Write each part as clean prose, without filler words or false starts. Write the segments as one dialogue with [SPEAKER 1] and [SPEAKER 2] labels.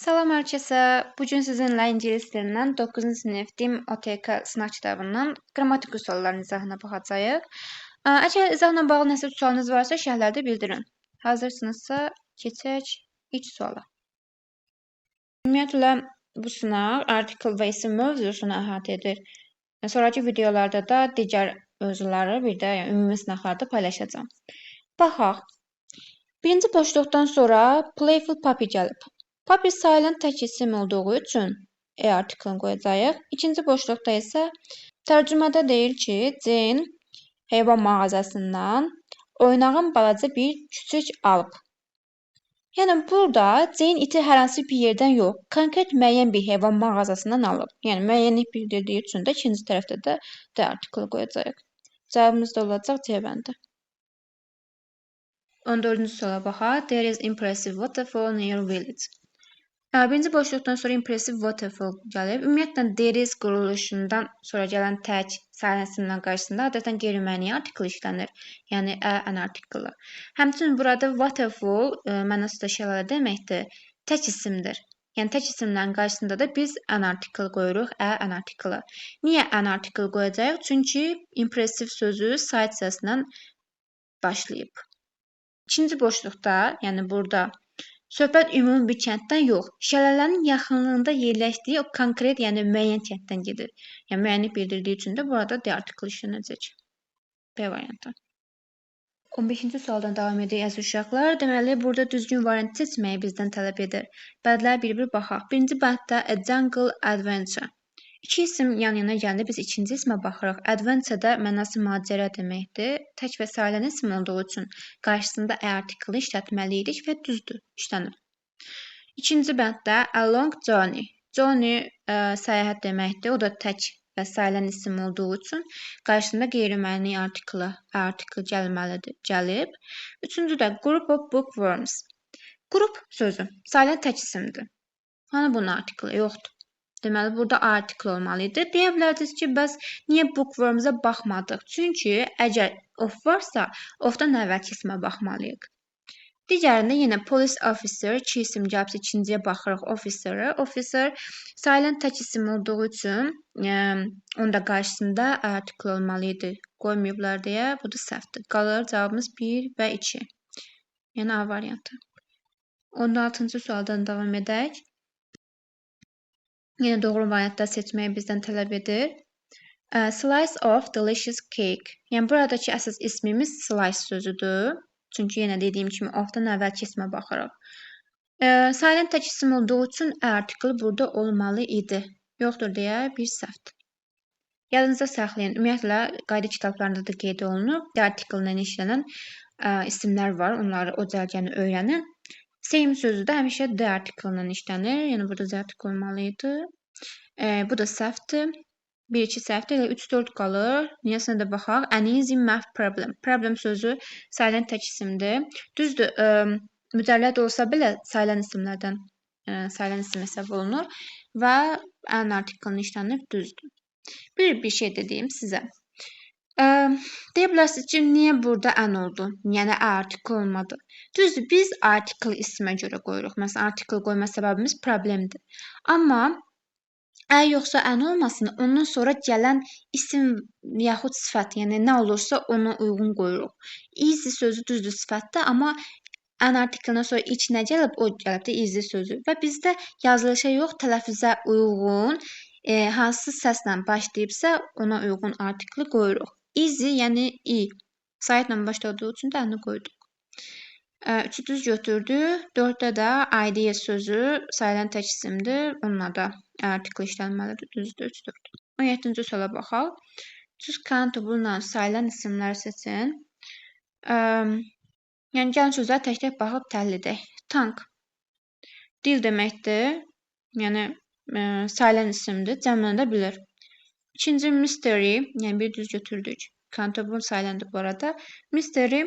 [SPEAKER 1] Salam hər kəsə. Bu gün sizinlə ingilis dilindən 9-cu sinif DİM OTK sınaq kitabından qrammatik sualların izahına baxacağıq. Əgər izahla bağlı nəsə sualınız varsa, şərhlərdə bildirin. Hazırsınızsa, keçək ilk suala. Ümumiyyətlə, bu sınaq artikel və isim mövzusunu əhatə edir. Sonraki videolarda da digər mövzuları bir də ümumi sınaqlarda paylaşacağam. Baxaq. Birinci boşluqdan sonra playful puppy gəlib. Puppy sayılan tək isim olduğu üçün artiklını qoyacağıq. İkinci boşluqda isə tərcümədə deyir ki, Jane heyvan mağazasından oynağın balaca bir küçük alıb. Yəni, burada Jane iti hər hansı bir yerdən yox, konkret müəyyən bir heyvan mağazasından alıb. Yəni, müəyyənlik bildirdiyi üçün də ikinci tərəfdə də D artiklı qoyacağıq. Cavabımız da olacaq C bəndi. 14-cü suala baxaq. There is impressive waterfall near village. Birinci boşluqdan sonra impressive waterfall gəlib. Ümumiyyətlə, there is quruluşundan sonra gələn tək sayılan isimlərin qarşısında adətən qeyri-müəyyən artikl işlənir. Yəni, ən artiklı. Həmçinin burada waterfall mənası da şəlalə deməkdir. Tək isimdir. Yəni, tək isimlərin qarşısında da biz ən artikl qoyuruq, ən artiklı. Niyə ən artikl qoyacağıq? Çünki impressive sözü sayt hissəsindən başlayıb. İkinci boşluqda, yəni burada söhbət ümumi bir kənddən yox, şəlalələrin yaxınlığında yerləşdiyi o konkret, yəni müəyyən kənddən gedir. Yəni müəyyənlik bildirdiyi üçün də burada D artiklı işlənəcək. B variantı. 15-ci sualdan davam edək əziz uşaqlar. Deməli, burada düzgün variant seçməyi bizdən tələb edir. Bədləri bir-bir baxaq. Birinci bənddə A Jungle Adventure. İki isim yan-yana gəldi, biz ikinci ismə baxırıq. Adventure-da mənası macəra deməkdir. Tək və sayılan isim olduğu üçün qarşısında artiklı işlətməliydik və düzdür, işlənir. İkinci bənddə A Long Journey. Journey səyahət deməkdir. O da tək və sayılan isim olduğu üçün qarşısında qeyri-müəyyən artiklı gəlib. Üçüncüdə Group of Bookworms. Qrup sözü sayılan tək isimdir. Hani bunun artiklı yoxdur. Deməli, burada artikl olmalıdır. Deyə bilərdiniz ki, bəs niyə bookworms-a baxmadıq? Çünki əgər of varsa, of-dan əvvəlki ismə baxmalıyıq. Digərində yenə police officer, iki isim gəlibsə ikinciyə baxırıq officer-ı. Officer sayılan tək isim olduğu üçün onda qarşısında artikl olmalıydı. Qoymayıblar deyə, bu da səhvdir. Qalır cavabımız 1 və 2. Yəni A variantı. 16-cı sualdan davam edək. Yenə doğru variantda seçməyi bizdən tələb edir. Slice of delicious cake. Yəni, buradakı əsas ismimiz slice sözüdür. Çünki yenə dediyim kimi of-dan əvvəlki ismə baxırıq. Sayılan tək isim olduğu üçün artikl burada olmalı idi. Yoxdur deyə bir səhvdir. Yadınızda saxlayın. Ümumiyyətlə, qayda kitablarında da qeyd olunub. D artikllə işlənən isimlər var. Onları o cəlgəni öyrənin. Same sözü də həmişə D artiklilə işlənir. Yəni, burada Z artikl olmalıydı. Bu da səhvdir. 1-2 səhvdir. Elə 3-4 qalır. Niyəsinə də baxaq. An easy math problem. Problem sözü sayılan tək isimdir. Düzdür, mücəlləd olsa belə sayılan isimlərdən sayılan isim hesab olunur və ən artiklini işlənir, düzdür. Bir şey dediyim sizə. Deyə bilərsiniz ki, niyə burada ən oldu? Yəni, artikl olmadı. Düzdür, biz artikl ismə görə qoyuruq. Məsələn, artikl qoyma səbəbimiz problemdir. Amma yoxsa ən olmasın, ondan sonra gələn isim yaxud sifət, yəni nə olursa ona uyğun qoyuruq. Easy sözü düzdür sifətdir, amma ən artiklından sonra ilk nə gəlib? O gəlib də easy sözü. Və bizdə yazılışa yox, tələffüzə uyğun hansı səslə başlayıbsa, ona uyğun artikli qoyuruq. Easy, yəni i. Saytla başladığı üçün də əni qoyduq. 3-ü düz götürdük. 4-də də idea sözü sayılan tək isimdir. Onunla da artikl işlənməlidir. Düzdür, 3-4. 17-ci suala baxaq. Choose countable sayılan isimləri seçin. Yəni, gəlin sözləri tək-tək baxıb təhlil edək. Tank. Dil deməkdir. Yəni, sayılan isimdir. Cəmlənə bilir. İkinci mystery, yəni bir düz götürdük. Countable sayılandır bu arada. Mystery,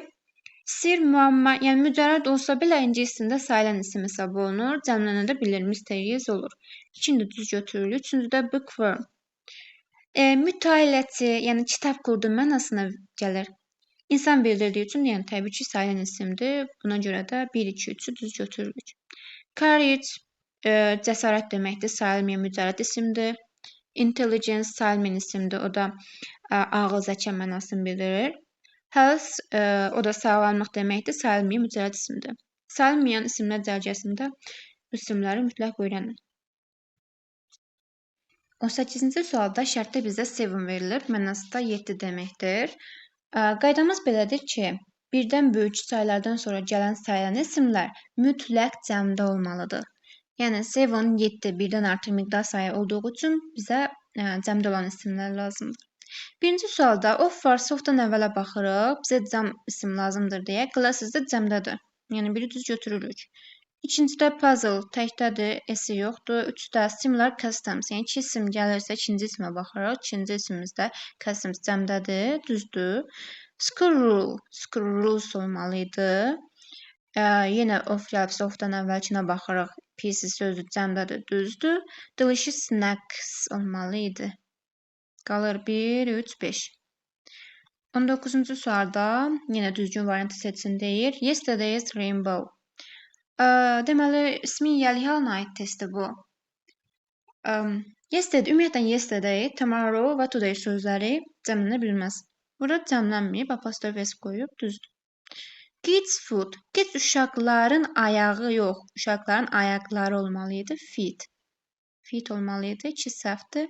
[SPEAKER 1] sir, müəmma, yəni mücərrəd olsa belə ingiliscəsində sayılan isim hesab olunur. Cəmlənə də bilir, mysterious olur. İkinci düz götürülür. Üçüncü də bookworm. Mütailəçi, yəni kitab qurdu mənasına gəlir. İnsan bildirdiyi üçün, yəni təbii ki, sayılan isimdir. Buna görə də 1, 2, 3-ü düz götürürük. Courage, Cəsarət deməkdir, sayılmayan mücərrəd isimdir. Intelligence sayılmayan isimdir, o da ağıl, zəka mənasını bildirir. Health o da sağlamlıq deməkdir, sayılmayan mücərrəd isimdir. Sayılmayan isimlər dərəcəsində isimləri mütləq öyrənin. 18-ci sualda şərtdə bizə 7 verilir, mənası da 7 deməkdir. Qaydamız belədir ki, birdən böyük saylardan sonra gələn sayılan isimlər mütləq cəmdə olmalıdır. Yəni 7, 7 birdən artıq miqdar sayı olduğu üçün bizə cəmdə olan isimlər lazımdır. Birinci sualda of var, softdan əvvələ baxırıq, bizə cəm isim lazımdır deyə, classes də cəmdədir. Yəni biri düz götürürük. İkincidə puzzle təkdədir, S-i yoxdur. Üçdə similar customs, yəni iki isim gəlirsə ikinci ismə baxırıq. İkinci isimimizdə customs cəmdədir, düzdür. School rule, school rules olmalıydı. Yenə of gəlibsə ofdan əvvəlkinə baxırıq. Pieces sözü cəmdədir, düzdür. Delicious snacks olmalıydı. Qalır 1, 3, 5. 19-cu sualda yenə düzgün variantı seçin deyir. Yesterday's rainbow. Deməli, ismin yəli halına aid testdir bu. Yesterday, ümumiyyətlə yesterday, tomorrow və today sözləri cəmlənə bilməz. Burada cəmlənməyib, apostrof s qoyub, düzdür. Kids food. Kids uşaqların ayağı yox, uşaqların ayaqları olmalıydı. Feet. Feet olmalıydı, 2 səhvdir.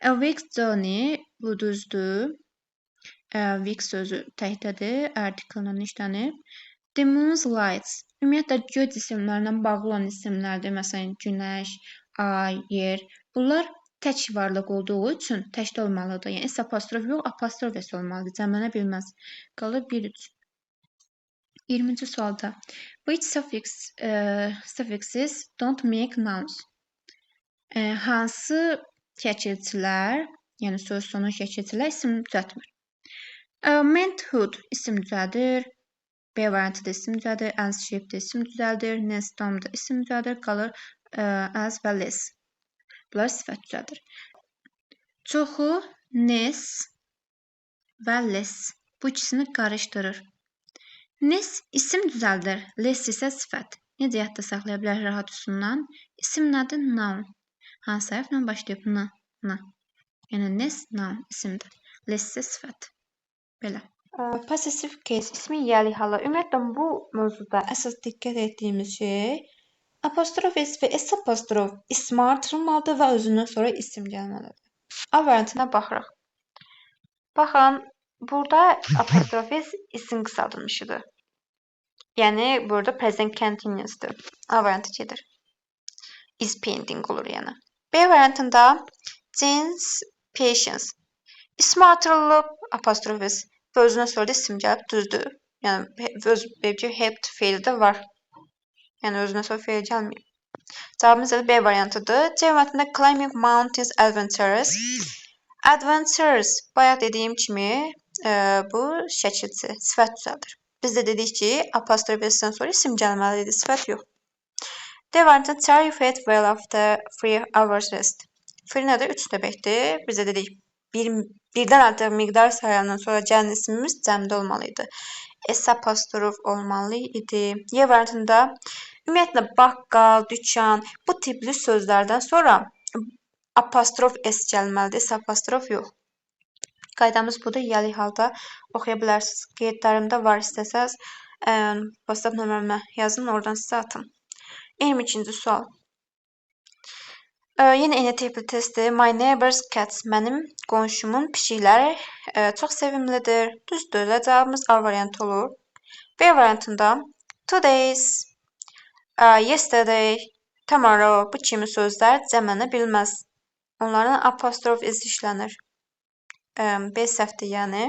[SPEAKER 1] A week's journey, bu düzdür. Week sözü təkdədir, article-la işlənib. The moon's lights. Ümumiyyətlə, göy cisimlərlə bağlı olan isimlərdir. Məsələn, günəş, ay, yer. Bunlar tək varlıq olduğu üçün təkdə olmalıdır. Yəni, s apostrof yox, apostrof s olmalıdır. Cəmlənə bilməz. Qalır 1, 3. 20-ci sualda. Which suffixes don't make nouns? Hansı şəkilçilər, yəni söz sonu şəkilçilər isim düzəltmir? Manhood isim düzəldir. B variantı da isim düzəldir. As shape də isim düzəldir. Nestom da isim düzəldir. Qalır as və less. Bunlar sifət düzəldir. Çoxu nes və less. Bu ikisini qarışdırır. Nes isim düzəldir. Less isə sifət. Necə yadda saxlaya bilər rahat üstündən? İsim nədir? Noun. Hansı hərflə başlayıb? N. Yəni nes noun isimdir. Less isə sifət. Belə. Possessive case ismin yəli halı. Ümumiyyətlə bu mövzuda əsas diqqət etdiyimiz şey apostrof s və s apostrof ismi artırılmalıdır və özündən sonra isim gəlməlidir. A variantına baxırıq. Baxın, burada apostrof s isim qısaldılmışıdır. Yəni burada present continuous'dur. A variantı gedir. Is painting olur yəni. B variantında Jane's patience. İsmi artırılıb apostrof s. Və özündən sonra da isim gəlib, düzdür. Yəni, helped feili də var. Yəni, özündən sonra feil gəlməyib. Cavabımız da B variantıdır. C variantında climbing mountains adventures. Adventures, bayaq dediyim kimi, bu şəkilçi, sifət düzəldir. Biz də dedik ki, apostrof s-dən sonra isim gəlməlidir, sifət yox. D variantında try you fed well after 3 hours rest. Free nədir? 3 deməkdir. Biz də dedik, birdən artıq miqdar sayılandan sonra gələn ismimiz cəmdə olmalıydı. S apostrof olmalı idi. Y variantında ümumiyyətlə baqqal, dükan, bu tipli sözlərdən sonra apostrof S gəlməlidir. S apostrof yox. Qaydamız budur. Yəli halda oxuya bilərsiniz. Qeydlərimdə var istəsəz. WhatsApp nömrəmə yazın, oradan sizə atım. 22-ci sual. Yenə eyni tipli testdir. My neighbor's cats. Mənim qonşumun pişikləri çox sevimlidir. Düzdür. Və cavabımız A variantı olur. B variantında today's, yesterday, tomorrow bu kimi sözlər cəmlənə bilməz. Onların apostrof s işlənir. B səhvdir yəni.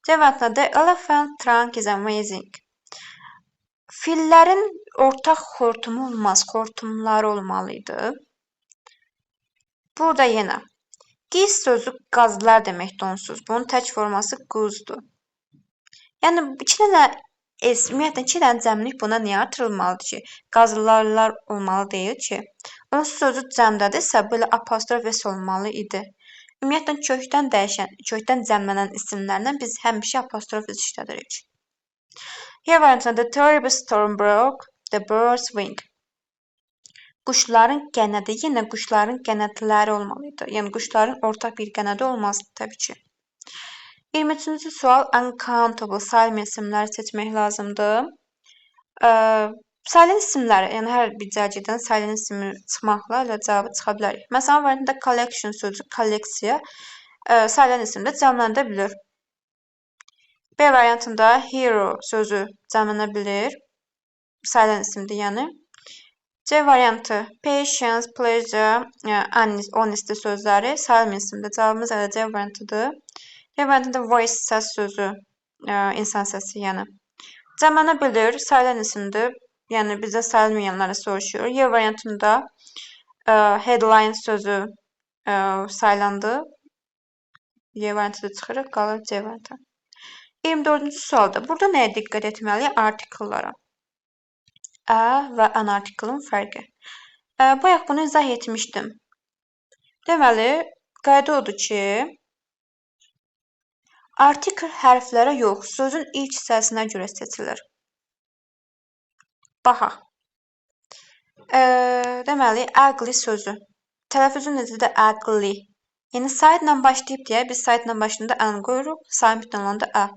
[SPEAKER 1] C variantında the elephant trunk is amazing. Fillərin ortaq xortumu olmaz. Xortumları olmalıydı. Burada yenə giz sözü qazlar deməkdir onsuz. Bunun tək forması quzdur. Yəni, ümumiyyətlə, 2 dənə cəmlik buna niyə artırılmalıdır ki? Qazlarlar olmalı deyil ki. Onsuz sözü cəmdədirsə, belə apostrof s olmalı idi. Ümumiyyətlə, kökdən cəmlənən isimlərlə biz həmişə apostrof s işlədirik. Y variantında the terrible storm broke the bird's wing. Quşların qənədi, yenə quşların qənədləri olmalıydı. Yəni quşların ortaq bir qənədi olmazdı təbii ki. 23-cü sual uncountable sayılmayan isimləri seçmək lazımdır. Sayılan isimləri, yəni hər bir cərgədən sayılan ismi çıxmaqla ilə cavabı çıxa bilərik. Məsələn, variantda collection sözü kolleksiya sayılan isimdə cəmlənə bilir. B variantında hero sözü cəmlənə bilir. Sayılan isimdir, yəni. C variantı patience, pleasure, honesty sözləri sayılmayan isimdir. Cavabımız elə C variantıdır. D variantında voice səs sözü, insan səsi, yəni. Cəmlənə bilir, sayılan isimdir. Yəni bizə sayılmayanları soruşur. Y variantında headline sözü sayılandır. Y variantı çıxırıq, qalır C variantı. 24-cü sualda. Burada nəyə diqqət etməliyik? Artikellara. A və an artikelin fərqi. Bayaq bunu izah etmişdim. Deməli, qayda odur ki, artikel hərflərə yox, sözün ilk hissəsinə görə seçilir. Baxaq. Deməli, ugly sözü. Tələffüzü necədir? Ugly. Yəni, saytla başlayıb deyə biz saytla başlayanda an qoyuruq, sayın bitən olanda a.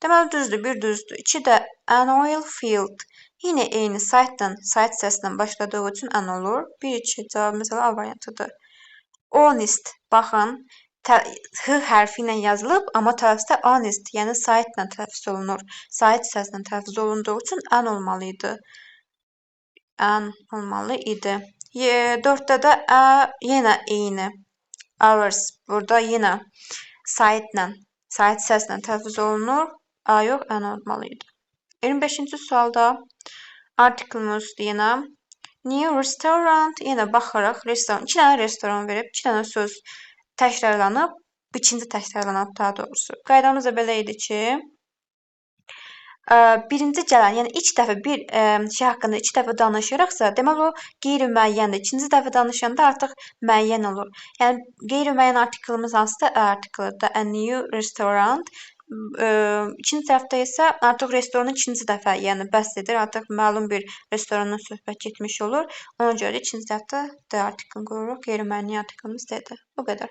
[SPEAKER 1] Deməli, düzdür, bir düzdür. 2 də an oil field. Yenə eyni saytdan, sayt hissəsindən başladığı üçün an olur. 1-2 cavabımız A variantıdır. Honest, baxın, H hərfi ilə yazılıb, amma tələffüzdə honest, yəni saytla tələffüz olunur. Sayt hissəsindən tələffüz olunduğu üçün an olmalıydı. An olmalı idi. 4-də də yenə eyni. Hours, burada yenə saytla, sayt hissəsindən tələffüz olunur. A yox, an olmalıydı. 25-ci sualda artikelimiz yenə new restaurant, yenə baxaraq restoran, 2 dənə restoran verib, 2 dənə söz təkrarlanıb, ikinci təkrarlanıb daha doğrusu. Qaydamız da belə idi ki, birinci gələn, yəni ilk dəfə bir şey haqqında 2 dəfə danışırıqsa, deməli o qeyri-müəyyəndir. İkinci dəfə danışanda artıq müəyyən olur. Yəni qeyri-müəyyən artikelimiz hansıdır? A artikelidir. A new restaurant. İkinci tərəfdə isə artıq restoranı ikinci dəfə, yəni bəhs edir. Artıq məlum bir restorandan söhbət getmiş olur. Ona görə də ikinci tərəfdə D artikelini qoyuruq. Qeyri-müəyyən artikelimiz D-dir. Bu qədər.